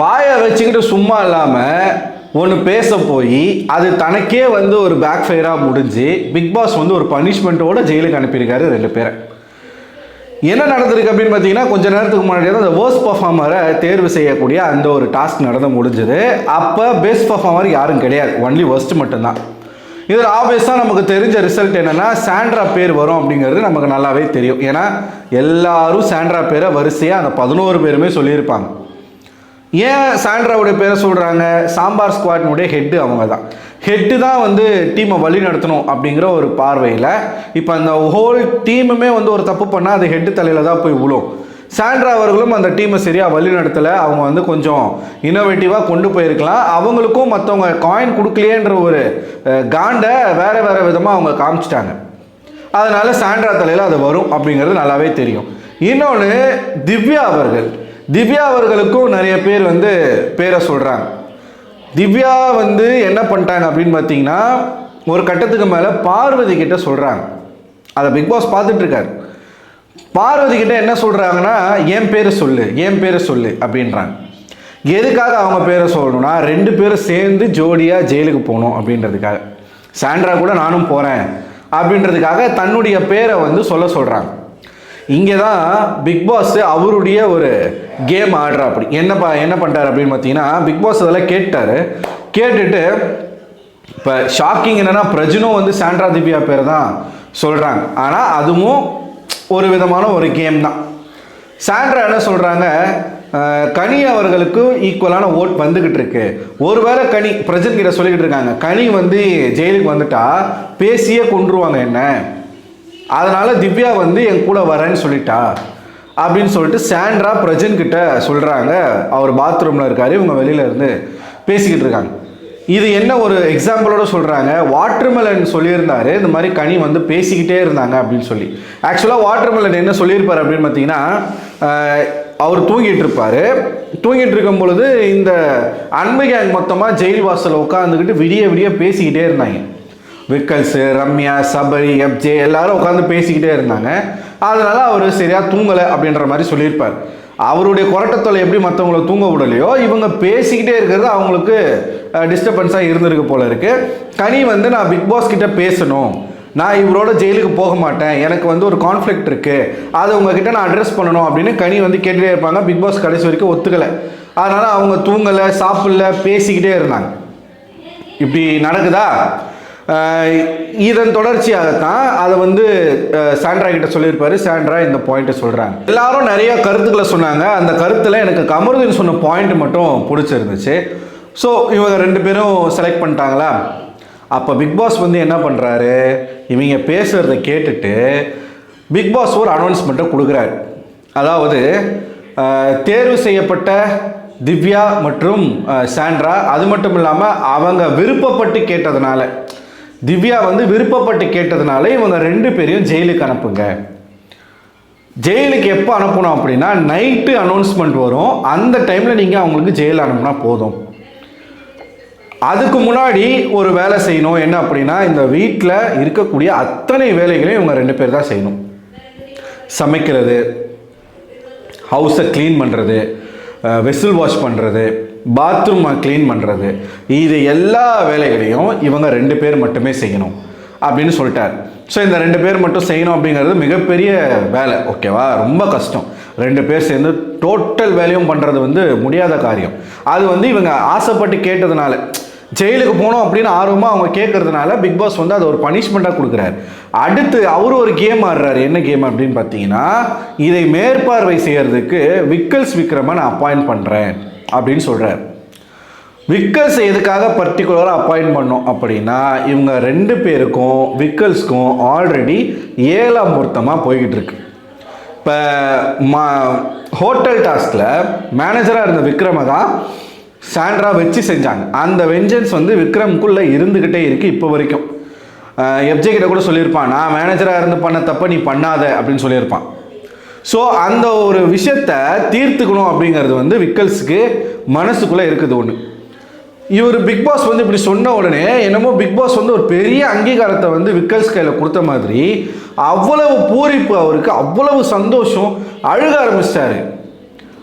வாயை வச்சுக்கிட்டு சும்மா இல்லாமல் ஒன்று பேச போய் அது தனக்கே வந்து ஒரு பேக் ஃபயராக முடிஞ்சு பிக் பாஸ் வந்து ஒரு பனிஷ்மெண்ட்டோட ஜெயிலுக்கு அனுப்பியிருக்காரு 2 பேரை. என்ன நடந்திருக்கு அப்படின்னு பார்த்தீங்கன்னா, கொஞ்ச நேரத்துக்கு முன்னாடி தான் அந்த வேர்ஸ்ட் பர்ஃபார்மரை தேர்வு செய்யக்கூடிய அந்த ஒரு டாஸ்க் நடந்து முடிஞ்சது. அப்போ பெஸ்ட் பர்ஃபார்மர் யாரும் கிடையாது, ஒன்லி வேர்ஸ்ட் மட்டும்தான். இதில் ஆப்வியஸாக நமக்கு தெரிஞ்ச ரிசல்ட் என்னென்னா சாண்ட்ரா பேர் வரும் அப்படிங்கிறது நமக்கு நல்லாவே தெரியும். ஏன்னா எல்லாரும் சாண்ட்ரா பேரை வரிசையாக அந்த 11 பேருமே சொல்லியிருப்பாங்க. ஏன் சாண்ட்ராவுடைய பேரை சொல்கிறாங்க? சாம்பார் ஸ்குவாட்னுடைய ஹெட்டு அவங்க தான். ஹெட்டு தான் வந்து டீமை வழி நடத்தணும் அப்படிங்கிற ஒரு பார்வையில் இப்போ அந்த ஹோல் டீமுமே வந்து ஒரு தப்பு பண்ணால் அது ஹெட்டு தலையில் தான் போய் விழும். சாண்ட்ரா அவர்களும் அந்த டீமை சரியாக வழி நடத்தலை. அவங்க வந்து கொஞ்சம் இன்னோவேட்டிவாக கொண்டு போயிருக்கலாம். அவங்களுக்கும் மற்றவங்க காயின் கொடுக்கலையேன்ற ஒரு காண்டை வேறு வேறு விதமாக அவங்க காமிச்சிட்டாங்க. அதனால் சாண்ட்ரா தலையில் அது வரும் அப்படிங்கிறது நல்லாவே தெரியும். இன்னொன்று திவ்யா அவர்களுக்கும் நிறைய பேர் வந்து பேரை சொல்கிறாங்க. திவ்யா வந்து என்ன பண்ணிட்டாங்க அப்படின்னு பார்த்தீங்கன்னா, ஒரு கட்டத்துக்கு மேலே பார்வதி கிட்ட சொல்கிறாங்க. அதை பிக் பாஸ் பார்த்துட்ருக்காரு. பார்வதி கிட்ட என்ன சொல்கிறாங்கன்னா, என் பேரை சொல்லு அப்படின்றாங்க. எதுக்காக அவங்க பேரை சொல்லணும்னா 2 பேரும் சேர்ந்து ஜோடியாக ஜெயிலுக்கு போகணும் அப்படின்றதுக்காக. சாண்ட்ரா கூட நானும் போகிறேன் அப்படின்றதுக்காக தன்னுடைய பேரை வந்து சொல்கிறாங்க. இங்கே தான் பிக் பாஸ் அவருடைய ஒரு கேம் ஆடுறா. அப்படி என்ன பண்ணுறாரு அப்படின்னு பார்த்தீங்கன்னா, பிக் பாஸ் அதெல்லாம் கேட்டுட்டு இப்போ ஷாக்கிங் என்னென்னா, பிரஜனும் வந்து சாண்ட்ரா திவ்யா பேர் தான் சொல்கிறாங்க. ஆனால் அதுவும் ஒரு விதமான ஒரு கேம் தான். சாண்ட்ரா என்ன சொல்கிறாங்க, கனி அவர்களுக்கு ஈக்குவலான ஓட் வந்துக்கிட்டு இருக்கு. ஒருவேளை கனி பிரஜன் கிட்ட சொல்லிக்கிட்டு இருக்காங்க, கனி வந்து ஜெயிலுக்கு வந்துட்டா பேசியே கொண்டுருவாங்க என்ன, அதனால் திவ்யா வந்து என் கூட வரேன்னு சொல்லிட்டா அப்படின்னு சொல்லிட்டு சாண்ட்ரா பிரஜன் கிட்ட சொல்கிறாங்க. அவர் பாத்ரூமில் இருக்கார், இவங்க வெளியில் இருந்து பேசிக்கிட்டு இருக்காங்க. இது என்ன ஒரு எக்ஸாம்பிளோட சொல்கிறாங்க, வாட்டர்மெலன் சொல்லியிருந்தாரு இந்த மாதிரி கனி வந்து பேசிக்கிட்டே இருந்தாங்க அப்படின்னு சொல்லி. ஆக்சுவலாக வாட்டர்மெலன் என்ன சொல்லியிருப்பார் அப்படின்னு பார்த்தீங்கன்னா, அவர் தூங்கிட்டு இருக்கும் பொழுது இந்த அன்பு கேங் மொத்தமாக ஜெயில் வாசலில் உட்காந்துக்கிட்டு விடிய பேசிக்கிட்டே இருந்தாங்க. விக்கல்ஸு, ரம்யா, சபரி, எப்ஜே எல்லாரும் உட்காந்து பேசிக்கிட்டே இருந்தாங்க. அதனால் அவர் சரியாக தூங்கலை அப்படின்ற மாதிரி சொல்லியிருப்பார். அவருடைய கொரட்டத்தொலை எப்படி மற்றவங்கள தூங்க விடலையோ, இவங்க பேசிக்கிட்டே இருக்கிறது அவங்களுக்கு டிஸ்டர்பன்ஸாக இருந்திருக்கு போல இருக்குது. கனி வந்து நான் பிக் பாஸ் கிட்ட பேசணும், நான் இவரோட ஜெயிலுக்கு போக மாட்டேன், எனக்கு வந்து ஒரு கான்ஃப்ளிக்ட் இருக்குது, அதை உங்ககிட்ட நான் அட்ரஸ் பண்ணணும் அப்படின்னு கனி வந்து கேட்டுகிட்டே இருப்பாங்க. பிக் பாஸ் கடைசி வரைக்கும் ஒத்துக்கலை. அதனால் அவங்க தூங்கலை, சாப்பிடல, பேசிக்கிட்டே இருந்தாங்க. இப்படி நடக்குதா? இதன் தொடர்ச்சியாகத்தான் அதை வந்து சாண்ட்ரா கிட்ட சொல்லியிருப்பாரு. சாண்ட்ரா இந்த பாயிண்ட்டை சொல்கிறாங்க. எல்லாரும் நிறைய கருத்துக்களை சொன்னாங்க. அந்த கருத்தில் எனக்கு கமருதீன் சொன்ன பாயிண்ட் மட்டும் பிடிச்சிருந்துச்சு. ஸோ இவங்க 2 பேரும் செலக்ட் பண்ணிட்டாங்களா? அப்போ பிக் பாஸ் வந்து என்ன பண்ணுறாரு, இவங்க பேசுகிறத கேட்டுட்டு பிக் பாஸ் ஒரு அனௌன்ஸ்மெண்ட்டை கொடுக்குறாரு. அதாவது தேர்வு செய்யப்பட்ட திவ்யா மற்றும் சாண்ட்ரா, அது மட்டும் இல்லாமல் அவங்க விருப்பப்பட்டு கேட்டதுனால, திவ்யா வந்து விருப்பப்பட்டு கேட்டதுனால இவங்க 2 பேரையும் ஜெயிலுக்கு அனுப்புங்க. ஜெயிலுக்கு எப்போ அனுப்பணும் அப்படின்னா, நைட்டு அனௌன்ஸ்மெண்ட் வரும், அந்த டைமில் நீங்கள் அவங்களுக்கு ஜெயில் அனுப்புனா போதும். அதுக்கு முன்னாடி ஒரு வேலை செய்யணும். என்ன அப்படின்னா, இந்த வீட்டில் இருக்கக்கூடிய அத்தனை வேலைகளையும் இவங்க 2 பேர் தான் செய்யணும். சமைக்கிறது, ஹவுஸை க்ளீன் பண்ணுறது, வெசில் வாஷ் பண்ணுறது, பாத்ரூமை க்ளீன் பண்ணுறது, இது எல்லா வேலைகளையும் இவங்க 2 பேர் மட்டுமே செய்யணும் அப்படின்னு சொல்லிட்டார். ஸோ இந்த 2 பேர் மட்டும் செய்யணும் அப்படிங்கிறது மிகப்பெரிய வேலை. ஓகேவா? ரொம்ப கஷ்டம். 2 பேர் சேர்ந்து டோட்டல் வேலையும் பண்ணுறது வந்து முடியாத காரியம். அது வந்து இவங்க ஆசைப்பட்டு கேட்டதுனால, ஜெயிலுக்கு போகணும் அப்படின்னு ஆர்வமாக அவங்க கேட்கறதுனால பிக் பாஸ் வந்து அதை ஒரு பனிஷ்மெண்ட்டாக கொடுக்குறாரு. அடுத்து அவர் ஒரு கேம் ஆடுறாரு. என்ன கேம் அப்படின்னு பார்த்தீங்கன்னா, இதை மேற்பார்வை செய்கிறதுக்கு விக்கல்ஸ் நான் அப்பாயிண்ட் பண்ணுறேன் அப்படின்னு சொல்கிறார். விக்கல்ஸ் எதுக்காக பர்டிகுலராக அப்பாயிண்ட் பண்ணோம் அப்படின்னா, இவங்க 2 பேருக்கும் விக்கல்ஸ்க்கும் ஆல்ரெடி 7ஆம் பொருத்தமாக போய்கிட்டு இருக்கு. இப்போ ஹோட்டல் டாஸ்கில் மேனேஜராக இருந்த விக்ரமை தான் சாண்ட்ரா வச்சு செஞ்சாங்க. அந்த வெஞ்சன்ஸ் வந்து விக்ரம்குள்ளே இருந்துக்கிட்டே இருக்குது இப்போ வரைக்கும். எப்ஜே கிட்ட கூட சொல்லியிருப்பான், நான் மேனேஜராக இருந்து பண்ண தப்ப நீ பண்ணாத அப்படின்னு சொல்லியிருப்பான். ஸோ அந்த ஒரு விஷயத்தை தீர்த்துக்கணும் அப்படிங்கிறது வந்து விக்கல்ஸுக்கு மனசுக்குள்ளே இருக்குது ஒன்று. இவர் பிக் பாஸ் வந்து இப்படி சொன்ன உடனே என்னமோ பிக் பாஸ் வந்து ஒரு பெரிய அங்கீகாரத்தை வந்து விக்கல்ஸ் கையில் கொடுத்த மாதிரி அவ்வளவு பூரிப்பு, அவருக்கு அவ்வளவு சந்தோஷம், அழுக ஆரம்பிச்சிட்டாரு.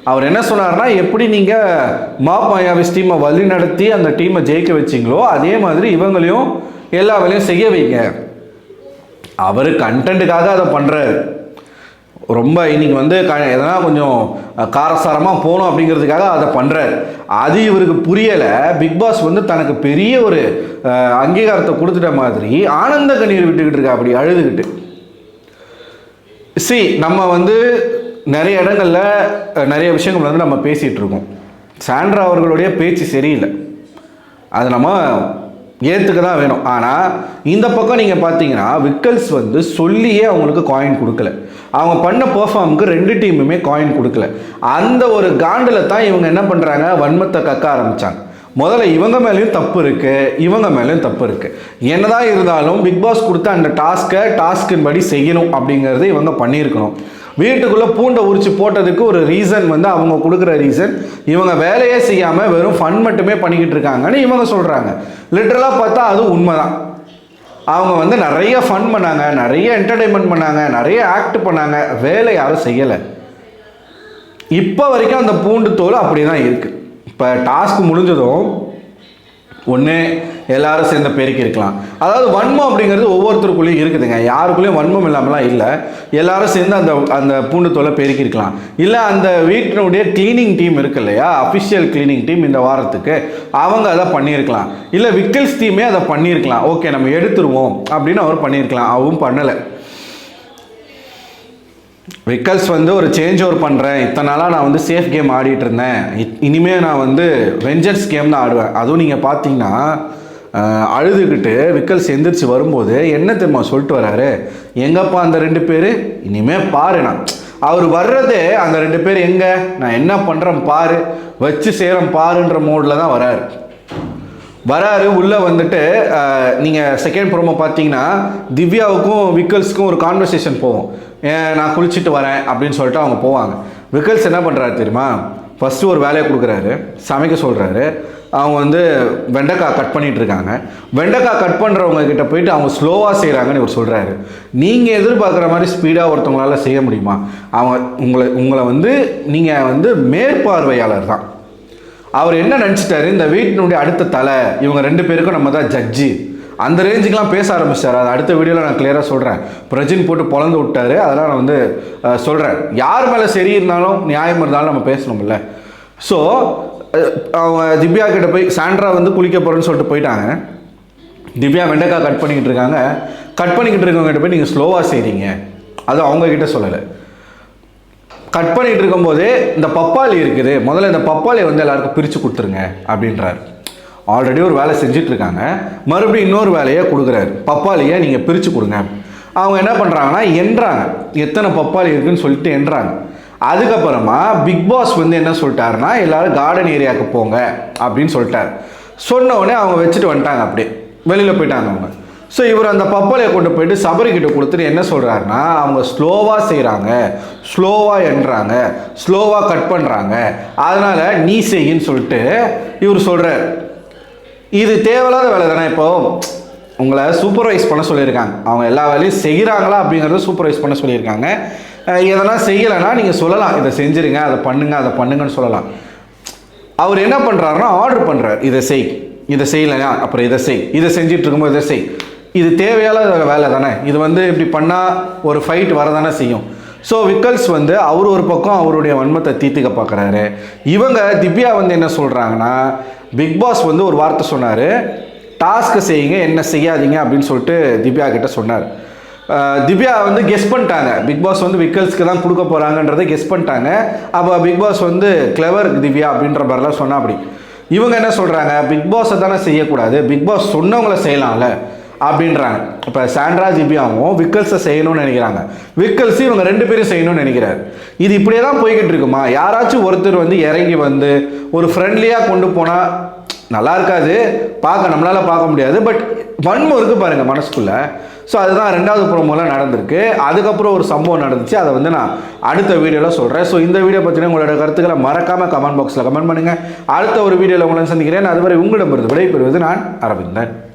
அவர் என்ன சொன்னார்னா, எப்படி நீங்கள் மாப் மாயாவிஸ் டீமை வழி நடத்தி அந்த டீமை ஜெயிக்க வச்சிங்களோ அதே மாதிரி இவங்களையும் எல்லா வேலையும் செய்ய வைங்க. அவர் கண்டென்ட்டுக்காக அதை பண்ணுறாரு. ரொம்ப இன்னைக்கு வந்து எதனா கொஞ்சம் காரசாரமாக போகணும் அப்படிங்கிறதுக்காக அதை பண்ணுறாரு. அது இவருக்கு புரியலை. பிக் பாஸ் வந்து தனக்கு பெரிய ஒரு அங்கீகாரத்தை கொடுத்துட்ட மாதிரி ஆனந்த கண்ணீர் விட்டுக்கிட்டு இருக்கா, அப்படி அழுதுகிட்டு. நம்ம வந்து நிறைய இடங்களில் நிறைய விஷயங்கள் வந்து நம்ம பேசிகிட்டு இருக்கோம். சாண்ட்ரா அவர்களுடைய பேச்சு சரியில்லை, அது நம்ம ஏற்றுக்க தான் வேணும். ஆனால் இந்த பக்கம் நீங்கள் பார்த்தீங்கன்னா விக்கல்ஸ் வந்து சொல்லியே அவங்களுக்கு காயின் கொடுக்கல. அவங்க பண்ண பெர்ஃபார்முக்கு 2 டீமுமே காயின் கொடுக்கல. அந்த ஒரு காண்டில் தான் இவங்க என்ன பண்ணுறாங்க, வன்மத்தை கக்க ஆரம்பித்தாங்க. முதல்ல இவங்க மேலேயும் தப்பு இருக்குது, இவங்க மேலேயும் தப்பு இருக்குது. என்னதான் இருந்தாலும் பிக் பாஸ் கொடுத்த அந்த டாஸ்கின் படி செய்யணும் அப்படிங்கிறது இவங்க பண்ணியிருக்கணும். வீட்டுக்குள்ளே பூண்டை உரிச்சு போட்டதுக்கு ஒரு ரீசன் வந்து அவங்க கொடுக்குற ரீசன், இவங்க வேலையே செய்யாமல் வெறும் ஃபன் மட்டுமே பண்ணிக்கிட்டு இருக்காங்கன்னு இவங்க சொல்கிறாங்க. லிட்டரலாக பார்த்தா அது உண்மைதான். அவங்க வந்து நிறைய ஃபன் பண்ணாங்க, நிறைய என்டர்டெயின்மெண்ட் பண்ணாங்க, நிறைய ஆக்ட் பண்ணாங்க, வேலை யாரும் செய்யலை. இப்போ வரைக்கும் அந்த பூண்டு தோல் அப்படி தான் இருக்குது. இப்போ டாஸ்க் முடிஞ்சதும் ஒன்று எல்லாரும் சேர்ந்து பெருக்கி இருக்கலாம். அதாவது வன்மம் அப்படிங்கிறது ஒவ்வொருத்தருக்குள்ளேயும் இருக்குதுங்க, யாருக்குள்ளேயும் வன்மம் இல்லாமலாம் இல்லை. எல்லாரும் சேர்ந்து அந்த பூண்டு தோலை பெருக்கி இருக்கலாம். இல்லை அந்த வீட்டினுடைய கிளீனிங் டீம் இருக்கு இல்லையா, அஃபிஷியல் கிளீனிங் டீம் இந்த வாரத்துக்கு, அவங்க அதை பண்ணியிருக்கலாம். இல்லை விக்கல்ஸ் டீமே அதை பண்ணியிருக்கலாம். ஓகே நம்ம எடுத்துருவோம் அப்படின்னு அவர் பண்ணியிருக்கலாம். அவரும் பண்ணலை. விக்கல்ஸ் வந்து ஒரு சேஞ்ச் ஓவர் பண்ணுறேன், இத்தனை நாளாக நான் வந்து சேஃப் கேம் ஆடிட்டு இருந்தேன், இனிமேல் நான் வந்து வெஞ்சன்ஸ் கேம் தான் ஆடுவேன். அதுவும் நீங்கள் பார்த்தீங்கன்னா அழுதுகிட்டு விக்கல்ஸ் எந்திரிச்சு வரும்போது என்ன தெரியுமா சொல்லிட்டு வராரு, எங்கப்பா அந்த 2 பேர், இனிமேல் பாரு. நான் அவர் வர்றதே அந்த 2 பேர் எங்கே, நான் என்ன பண்ணுறேன் பாரு, வச்சு சேரம் பாருன்ற மோடில் தான் வராரு. உள்ளே வந்துட்டு நீங்கள் செகண்ட் ப்ரோமோ பார்த்தீங்கன்னா திவ்யாவுக்கும் விக்கல்ஸுக்கும் ஒரு கான்வர்சேஷன் போகும். நான் குளிச்சுட்டு வரேன் அப்படின்னு சொல்லிட்டு அவங்க போவாங்க. விக்கல்ஸ் என்ன பண்ணுறாரு தெரியுமா, ஃபஸ்ட்டு ஒரு வேலையை கொடுக்குறாரு, சமைக்க சொல்கிறாரு. அவங்க வந்து வெண்டைக்காய் கட் பண்ணிகிட்டு இருக்காங்க. வெண்டைக்காய் கட் பண்ணுறவங்க கிட்ட போயிட்டு அவங்க ஸ்லோவாக செய்கிறாங்கன்னு இவர் சொல்கிறாரு. நீங்கள் எதிர்பார்க்குற மாதிரி ஸ்பீடாக ஒருத்தவங்களால செய்ய முடியுமா? உங்களை வந்து நீங்கள் வந்து மேற்பார்வையாளர் தான். அவர் என்ன நினச்சிட்டாரு, இந்த வீட்டினுடைய அடுத்த தலை இவங்க 2 பேருக்கும் நம்ம தான் ஜட்ஜி, அந்த ரேஞ்சுக்கெலாம் பேச ஆரம்பிச்சிட்டார். அது அடுத்த வீடியோவில் நான் கிளியராக சொல்கிறேன். பிரஜின் போட்டு பொழந்து விட்டார், அதெல்லாம் நான் வந்து சொல்கிறேன். யார் மேலே சரி இருந்தாலும் நியாயம் இருந்தாலும் நம்ம பேசணும்ல. ஸோ அவங்க திவ்யா கிட்ட போய் சாண்ட்ரா வந்து குளிக்க போகிறேன்னு சொல்லிட்டு போயிட்டாங்க. திவ்யா வெண்டைக்காய் கட் பண்ணிக்கிட்டு இருக்காங்க. கட் பண்ணிக்கிட்டு இருக்கவங்ககிட்ட போய் நீங்கள் ஸ்லோவாக செய்கிறீங்க, அது அவங்கக்கிட்ட சொல்லலை. கட் பண்ணிகிட்டு இருக்கும்போதே இந்த பப்பாளி இருக்குது, முதல்ல இந்த பப்பாளியை வந்து எல்லாருக்கும் பிரித்து கொடுத்துருங்க அப்படின்றார். ஆல்ரெடி ஒரு வேலை செஞ்சிட்ருக்காங்க, மறுபடியும் இன்னொரு வேலையை கொடுக்குறாரு, பப்பாளியை நீங்கள் பிரித்து கொடுங்க. அவங்க என்ன பண்ணுறாங்கன்னா எண்றாங்க, எத்தனை பப்பாளி இருக்குதுன்னு சொல்லிட்டு எண்றாங்க. அதுக்கப்புறமா பிக் பாஸ் வந்து என்ன சொல்லிட்டாருன்னா, எல்லோரும் கார்டன் ஏரியாவுக்கு போங்க அப்படின்னு சொல்லிட்டார். சொன்ன உடனே அவங்க வச்சுட்டு வந்துட்டாங்க, அப்படியே வெளியில் போயிட்டாங்க அவங்க. ஸோ இவர் அந்த பப்பாளியை கொண்டு போயிட்டு சபரிக்கிட்ட கொடுத்துட்டு என்ன சொல்கிறாருன்னா, அவங்க ஸ்லோவாக செய்கிறாங்க, ஸ்லோவாக எண்ணுறாங்க, ஸ்லோவாக கட் பண்ணுறாங்க, அதனால் நீ செய்யின்னு சொல்லிட்டு இவர் சொல்கிறார். இது தேவையில்லாத வேலை தானே. இப்போது உங்களை சூப்பர்வைஸ் பண்ண சொல்லியிருக்காங்க, அவங்க எல்லா வேலையும் செய்கிறாங்களா அப்படிங்கிறத சூப்பர்வைஸ் பண்ண சொல்லியிருக்காங்க. எதெல்லாம் செய்யலைன்னா நீங்கள் சொல்லலாம், இதை செஞ்சுருங்க, அதை பண்ணுங்கன்னு சொல்லலாம். அவர் என்ன பண்ணுறாருன்னா ஆர்டர் பண்ணுறார், இதை செய்யலைன்னா அப்புறம் இதை செஞ்சுட்டு இருக்கும்போது இதை செய். இது தேவையான வேலை தானே, இது வந்து இப்படி பண்ணால் ஒரு ஃபைட் வரதானே செய்யும். ஸோ விக்கல்ஸ் வந்து அவர் ஒரு பக்கம் அவருடைய வன்மத்தை தீர்த்துக்க பார்க்குறாரு. இவங்க திவ்யா வந்து என்ன சொல்கிறாங்கன்னா, பிக் பாஸ் வந்து ஒரு வார்த்தை சொன்னார், டாஸ்க்கு செய்யுங்க, என்ன செய்யாதீங்க அப்படின்னு சொல்லிட்டு திவ்யா கிட்ட சொன்னார். திவ்யா வந்து கெஸ் பண்ணிட்டாங்க, பிக் பாஸ் வந்து விக்கல்ஸ்க்கு தான் கொடுக்க போகிறாங்கன்றதை கெஸ் பண்ணிட்டாங்க. அப்போ பிக் பாஸ் வந்து கிளவர் திவ்யா அப்படின்ற மாதிரிலாம் சொன்னா. அப்படி இவங்க என்ன சொல்கிறாங்க, பிக் பாஸை தானே செய்யக்கூடாது, பிக் பாஸ் சொன்னவங்கள செய்யலாம்ல அப்படின்றாங்க. இப்போ சாண்ட்ரா திவ்யாவும் விக்கல்ஸை செய்யணும்னு நினைக்கிறாங்க, விக்கல்ஸ் இவங்க 2 பேரும் செய்யணும்னு நினைக்கிறாரு. இது இப்படியே தான் போய்கிட்டு இருக்குமா? யாராச்சும் ஒருத்தர் வந்து இறங்கி வந்து ஒரு ஃப்ரெண்ட்லியாக கொண்டு போனால் நல்லா இருக்காது, நம்மளால் பார்க்க முடியாது. பட் வன்மம் இருக்குது பாருங்கள் மனசுக்குள்ளே. ஸோ அதுதான் 2வது ப்ரோமோவில் நடந்திருக்கு. அதுக்கப்புறம் ஒரு சம்பவம் நடந்துச்சு, அதை வந்து நான் அடுத்த வீடியோவில் சொல்கிறேன். ஸோ இந்த வீடியோ பற்றின உங்களோட கருத்துக்களை மறக்காமல் கமெண்ட் பாக்ஸில் கமெண்ட் பண்ணுங்கள். அடுத்த ஒரு வீடியோவில் உங்களை சந்திக்கிறேன். அதுவரை உங்களிடமிருந்து விடைபெறுவது நான் அரவிந்தன்.